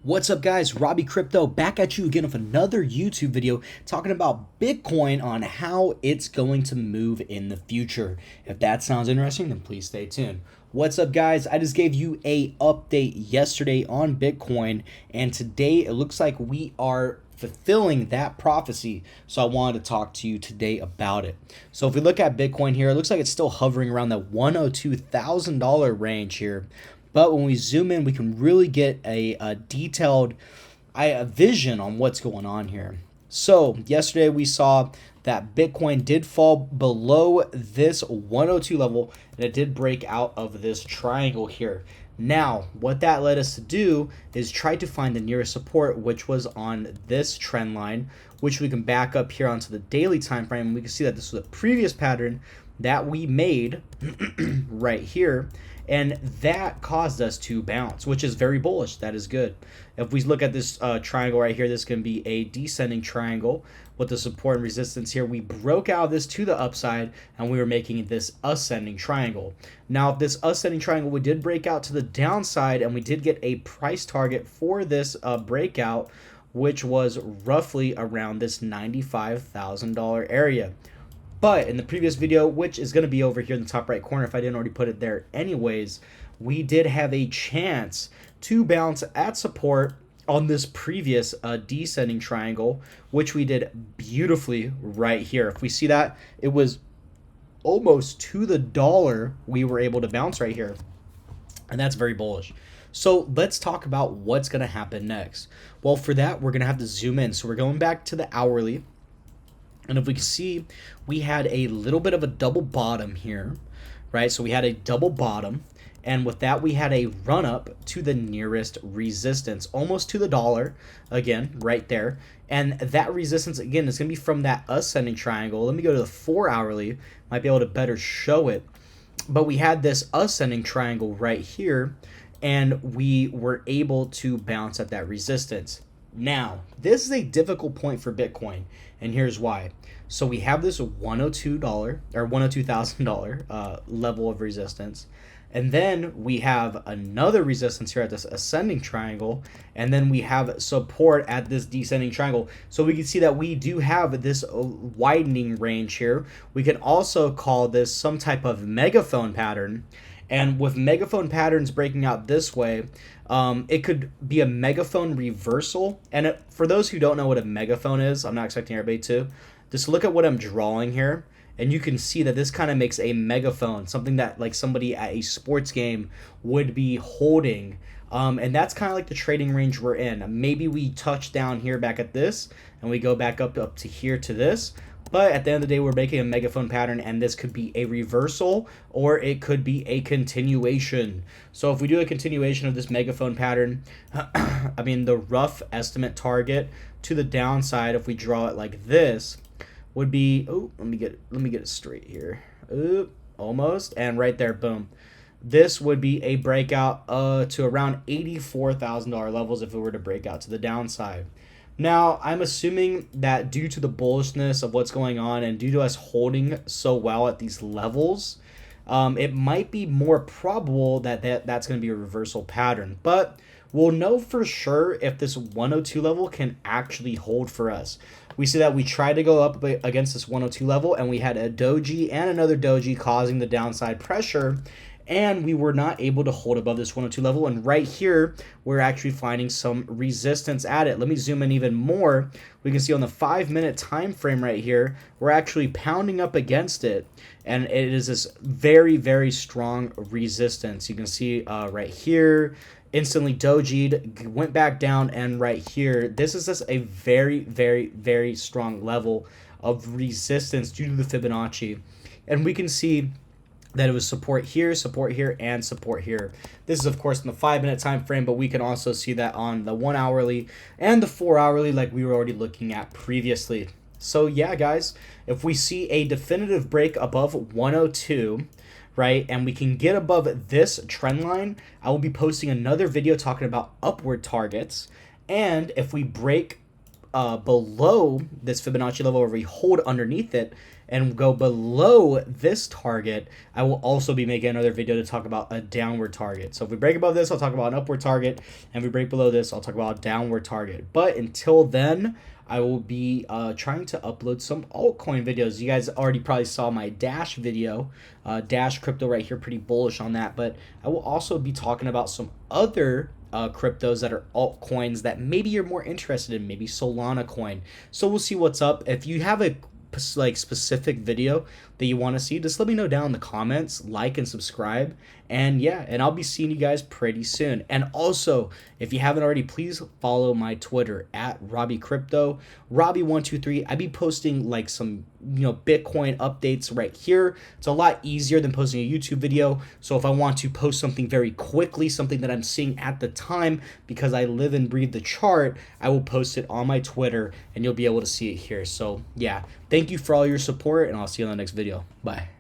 What's up, guys? Robbie Crypto back at you again with another YouTube video talking about Bitcoin on how it's going to move in the future. If that sounds interesting, then please stay tuned. What's up, guys? I just gave you a update yesterday on Bitcoin, and today it looks like we are fulfilling that prophecy. So I wanted to talk to you today about it. So if we look at Bitcoin here, it looks like it's still hovering around that $102,000 range here. But when we zoom in, we can really get a detailed vision on what's going on here. So yesterday we saw that Bitcoin did fall below this 102 level, and it did break out of this triangle here. Now, what that led us to do is try to find the nearest support, which was on this trend line, which we can back up here onto the daily time frame. And we can see that this was a previous pattern that we made right here, and that caused us to bounce, which is very bullish. That is good. If we look at this triangle right here, this can be a descending triangle with the support and resistance here. We broke out of this to the upside, and we were making this ascending triangle. Now, if this ascending triangle, we did break out to the downside, and we did get a price target for this breakout, which was roughly around this $95,000 area. But in the previous video, which is going to be over here in the top right corner, if I didn't already put it there anyways, we did have a chance to bounce at support on this previous descending triangle, which we did beautifully right here. If we see that, it was almost to the dollar we were able to bounce right here. And that's very bullish. So let's talk about what's going to happen next. Well, for that, we're going to have to zoom in. So we're going back to the hourly. And if we can see, we had a little bit of a double bottom here, right? So we had a double bottom, and with that, we had a run up to the nearest resistance, almost to the dollar, again, right there. And that resistance, again, is going to be from that ascending triangle. Let me go to the 4 hourly, might be able to better show it. But we had this ascending triangle right here, and we were able to bounce at that resistance. Now, this is a difficult point for Bitcoin, and here's why. So we have this $102 or $102,000 level of resistance, and then we have another resistance here at this ascending triangle, and then we have support at this descending triangle. So we can see that we do have this widening range here. We can also call this some type of megaphone pattern. And with megaphone patterns breaking out this way, it could be a megaphone reversal. And for those who don't know what a megaphone is, I'm not expecting everybody to, just look at what I'm drawing here. And you can see that this kind of makes a megaphone, something that like somebody at a sports game would be holding. And that's kind of like the trading range we're in. Maybe we touch down here back at this, and we go back up to here to this. But at the end of the day, we're making a megaphone pattern, and this could be a reversal or it could be a continuation. So if we do a continuation of this megaphone pattern, I mean, the rough estimate target to the downside, if we draw it like this, would be, oh, let me get it straight here. Almost, and right there, boom. This would be a breakout to around $84,000 levels if it were to break out to the downside. Now, I'm assuming that due to the bullishness of what's going on and due to us holding so well at these levels, it might be more probable that that's going to be a reversal pattern. But we'll know for sure if this 102 level can actually hold for us. We see that we tried to go up against this 102 level, and we had a doji and another doji causing the downside pressure, and we were not able to hold above this 102 level. And right here, we're actually finding some resistance at it. Let me zoom in even more. We can see on the 5-minute time frame right here, we're actually pounding up against it, and it is this very, very strong resistance. You can see right here, instantly dojied, went back down, and right here, this is just a very, very, very strong level of resistance due to the Fibonacci. And we can see that it was support here, and support here. This is, of course, in the 5-minute time frame, but we can also see that on the 1 hourly and the 4 hourly like we were already looking at previously. So yeah, guys, if we see a definitive break above 102, right, and we can get above this trend line, I will be posting another video talking about upward targets. And if we break below this Fibonacci level, or we hold underneath it and go below this target, I will also be making another video to talk about a downward target. So if we break above this, I'll talk about an upward target, and if we break below this, I'll talk about a downward target. But until then, I will be trying to upload some altcoin videos. You guys already probably saw my Dash video, Dash crypto right here, pretty bullish on that. But I will also be talking about some other cryptos that are altcoins that maybe you're more interested in, maybe Solana coin. So we'll see what's up. If you have a specific video that you want to see, just let me know down in the comments, like and subscribe, and yeah, and I'll be seeing you guys pretty soon. And also, if you haven't already, please follow my Twitter at Robbie Crypto, Robbie123. I be posting like some Bitcoin updates right here. It's a lot easier than posting a YouTube video. So if I want to post something very quickly, something that I'm seeing at the time, because I live and breathe the chart, I will post it on my Twitter and you'll be able to see it here. So yeah, thank you for all your support, and I'll see you on the next video. Bye.